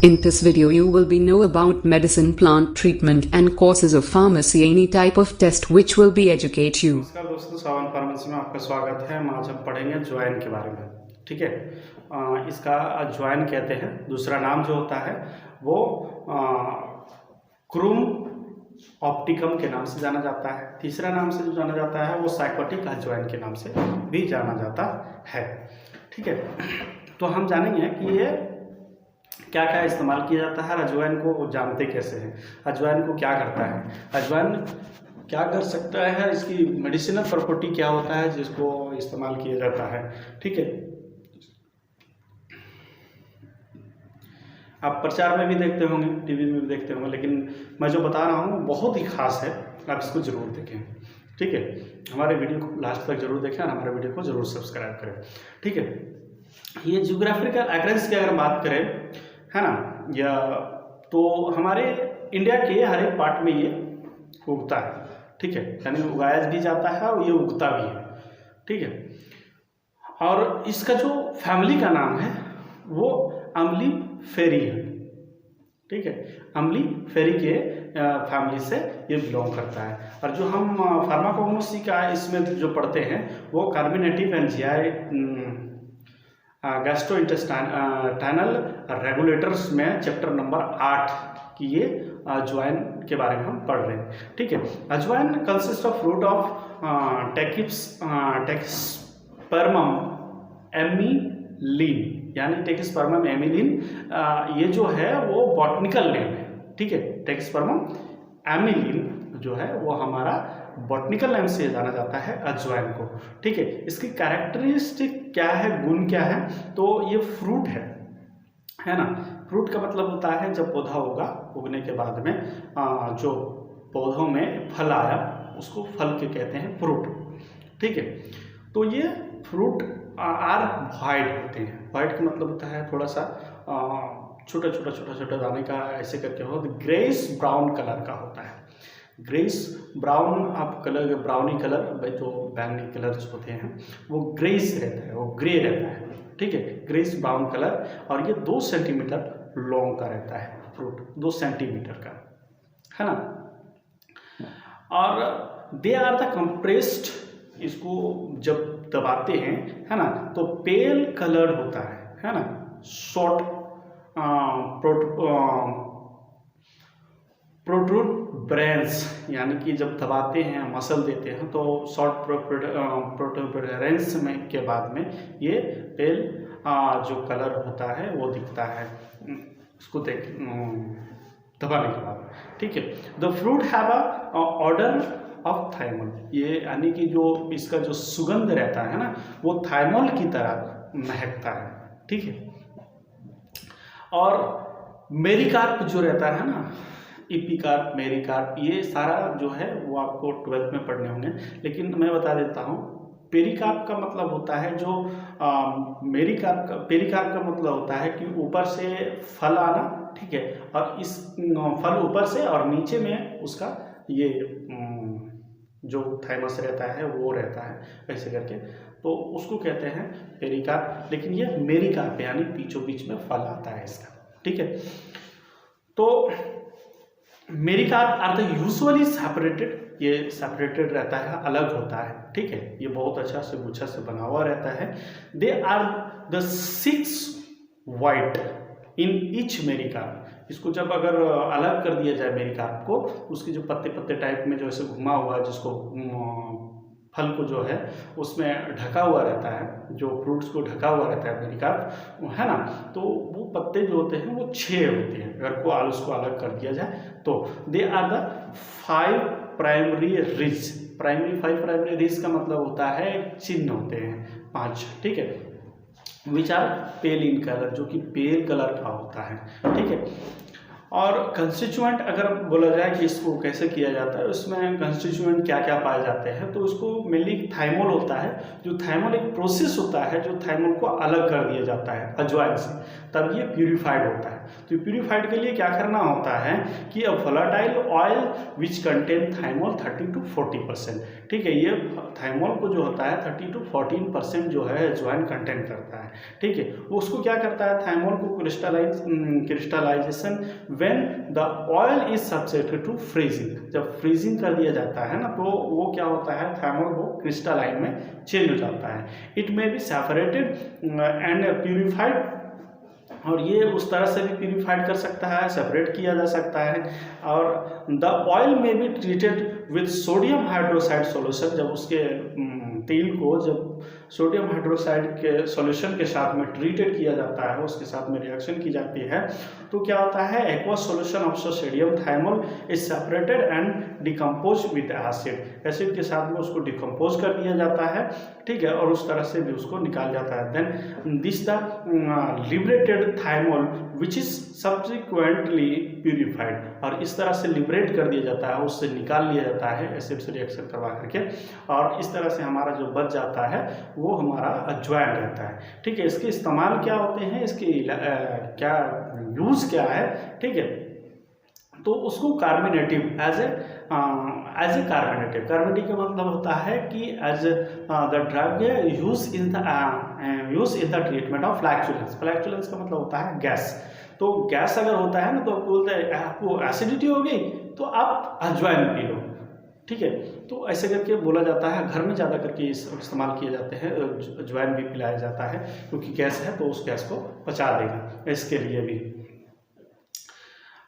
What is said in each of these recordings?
In this video you will be know about medicine, plant treatment and courses of pharmacy, any type of test which will be educate you. नमस्कार दोस्तों, सावन pharmacy में आपका स्वागत है। आज हम पढ़ेंगे ज्वाइन के बारे में। ठीक है, इसका ज्वाइन कहते हैं। दूसरा नाम जो होता है वो क्रूम ऑप्टिकम के नाम से जाना जाता है। तीसरा नाम से जो जाना जाता है वो साइकोटिक अजवाइन के नाम से भी जाना जाता है। ठीक है, तो हम जानेंगे कि ये क्या क्या इस्तेमाल किया जाता है। अजवाइन को जानते कैसे हैं, अजवाइन को क्या करता है, अजवाइन क्या कर सकता है, इसकी मेडिसिनल प्रॉपर्टी क्या होता है जिसको इस्तेमाल किया जाता है। ठीक है, आप प्रचार में भी देखते होंगे, टीवी में भी देखते होंगे, लेकिन मैं जो बता रहा हूँ बहुत ही खास है, आप इसको जरूर देखें। ठीक है, हमारे वीडियो को लास्ट तक जरूर देखें और हमारे वीडियो को जरूर सब्सक्राइब करें। ठीक है, ये जियोग्राफिकल एड्रेस की अगर बात करें, है ना, या तो हमारे इंडिया के हर एक पार्ट में ये उगता है। ठीक है, यानी उगाया भी जाता है और ये उगता भी है। ठीक है, और इसका जो फैमिली का नाम है वो अम्ली फेरी है। ठीक है, अम्ली फेरी के फैमिली से ये बिलोंग करता है। और जो हम फार्माकोग्नोसी का इसमें जो पढ़ते हैं वो carminative and GI gastrointestinal regulators में चैप्टर नंबर 8 की ये अजवाइन के बारे में हम पढ़ रहे हैं। ठीक है, अजवाइन consist of fruit of टेक्सपर्मम Emelyan, यानी टेक्सपर्मम एमिलीन, ये जो है वो बॉटनिकल नेम है। ठीक है, टेक्सपर्मम एमिलीन जो है वो हमारा बॉटनिकल नेम से जाना जाता है अजवाइन को। ठीक है, इसकी कैरेक्टरिस्टिक क्या है, गुण क्या है, तो ये फ्रूट है ना। फ्रूट का मतलब होता है जब पौधा होगा, उगने के बाद में जो पौधों में फल आया उसको फल के कहते हैं फ्रूट। ठीक है, तो ये फ्रूट आर वाइट होते हैं। वाइट का मतलब होता है थोड़ा सा छोटा छोटा दाने का ऐसे करके हो, ग्रेस ब्राउन कलर का होता है। ग्रेस ब्राउन आप कलर, ब्राउनी कलर, जो बैंगनी कलर होते हैं वो ग्रेस रहता है, वो ग्रे रहता है। ठीक है, ग्रेस ब्राउन कलर, और ये 2 सेंटीमीटर लॉन्ग का रहता है फ्रूट, 2 सेंटीमीटर का, है ना। और दे आर द कंप्रेस्ड, इसको जब दबाते हैं, है ना, तो पेल कलर होता है ना। शॉर्ट प्रोटूबरेंस, यानी कि जब दबाते हैं, मसल देते हैं, तो शॉर्ट प्रोटूबरेंस में के बाद में ये पेल जो कलर होता है वो दिखता है इसको दबाने के बाद। ठीक है, the fruit have a order of thymol, ये यानी कि जो इसका जो सुगंध रहता है ना वो थाइमोल की तरह महकता है। ठीक है, और मेरिकार्प जो रहता है ना, इपिकार्प, मेरिकार्प, ये सारा जो है वो आपको 12th में पढ़ने होंगे, लेकिन मैं बता देता हूँ। पेरिकार्प का मतलब होता है जो पेरिकार्प का मतलब होता है कि ऊपर से फल आना। ठीक है, और इस फल ऊपर से और नीचे में उसका ये जो थाइमस रहता है वो रहता है ऐसे करके, तो उसको कहते हैं पेरिकार्प। लेकिन ये मेरिकार्प यानी बीचों बीच में फल आता है इसका। ठीक है, तो मेरिकार्प आर द यूजुअली सेपरेटेड, ये सेपरेटेड रहता है, अलग होता है। ठीक है, ये बहुत अच्छा से गुच्छा से बना हुआ रहता है। They are the 6 vittae in each mericarp, इसको जब अगर अलग कर दिया जाए मेरिकार्प को, उसकी जो पत्ते पत्ते टाइप में जो ऐसे घुमा हुआ है, जिसको फल को जो है उसमें ढका हुआ रहता है, जो फ्रूट्स को ढका हुआ रहता है मेरिकार्प, है ना, तो वो पत्ते जो होते हैं वो 6 होते हैं अगर को उसको अलग कर दिया जाए तो। They are the 5 primary ridge, 5 primary ridge का मतलब होता है चिन्ह होते हैं 5। ठीक है, which are pail in colour, जो कि पेल कलर का होता है। ठीक है, और कंस्टिट्यूएंट अगर बोला जाए कि इसको कैसे किया जाता है, उसमें कंस्टिट्यूएंट क्या क्या पाए जाते हैं, तो उसको मेनली थाइमोल होता है। जो थाइमोल एक प्रोसेस होता है, जो थाइमोल को अलग कर दिया जाता है अजवाइन से, तब ये प्यूरिफाइड होता है। तो प्यूरिफाइड के लिए क्या करना होता है कि अ volatile oil which contain thymol 30 to 40%, ठीक है। ये थाइमोल को जो होता है 30 to 14% जो है अजवाइन कंटेन करता है, ठीक है। वो उसको क्या करता है, थाइमोल को crystallization when the oil is subjected to freezing, जब फ्रीजिंग कर दिया जाता है ना, तो वो क्या होता है, थाइमोल वो क्रिस्टलाइन में चेंज हो जाता है। It may be separated and purified, और ये उस तरह से भी प्यूरिफाइड कर सकता है, सेपरेट किया जा सकता है। और द ऑयल में be treated with sodium hydroxide solution, जब उसके तेल को जब सोडियम हाइड्रोक्साइड के सॉल्यूशन के साथ में ट्रीटेड किया जाता है, उसके साथ में रिएक्शन की जाती है, तो क्या होता है, aqueous solution of sodium thymol is separated and decompose with acid, acid के साथ में उसको डिकम्पोज कर दिया जाता है, ठीक है, और उस तरह से भी उसको निकाल जाता है। Then this the liberated thymol which is subsequently purified, और इस तरह से लिबरेट कर दिया जाता है, उससे निकाल लिया जाता है एसिड से रिएक्शन करवा करके, और इस तरह से हमारा जो बच जाता है वो हमारा अजवाइन रहता है, ठीक है। इसके इस्तेमाल क्या होते हैं, इसके क्या यूज क्या है, ठीक है। तो उसको कार्बोनेटिव एज ए कार्बोनेटिव, कार्बोनेटिव का मतलब होता है कि as the drug use in the treatment of flatulence, flatulence का मतलब होता है गैस। तो गैस अगर होता है ना, तो आपको बोलते हैं आपको एसिडिटी हो गई तो आप अजवाइन पी लो, ठीक है। तो ऐसे करके बोला जाता है, घर में ज़्यादा करके इस्तेमाल किए जाते हैं, अजवाइन भी पिलाया जाता है, क्योंकि गैस है तो उस गैस को पचा देगा, इसके लिए भी,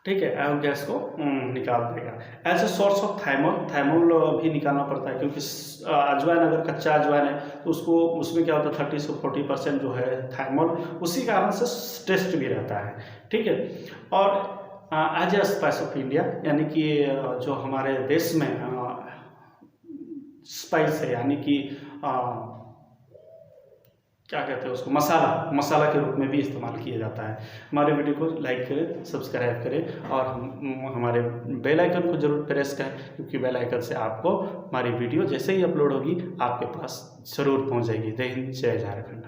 ठीक है, गैस को निकाल देगा। As a source of thymol, thymol भी निकालना पड़ता है, क्योंकि अजवाइन अगर कच्चा अजवाइन है तो उसको उसमें क्या होता है 30 से 40% जो है थाइमोल, उसी कारण से टेस्ट भी रहता है, ठीक है। और as a spice of India, यानी कि जो हमारे देश में स्पाइस है, यानी कि क्या कहते हैं उसको, मसाला के रूप में भी इस्तेमाल किया जाता है। हमारे वीडियो को लाइक करें, सब्सक्राइब करें, और हमारे बेल आइकन को जरूर प्रेस करें, क्योंकि बेल आइकन से आपको हमारी वीडियो जैसे ही अपलोड होगी आपके पास ज़रूर पहुंच जाएगी। जय हिंद, जय झारखंड।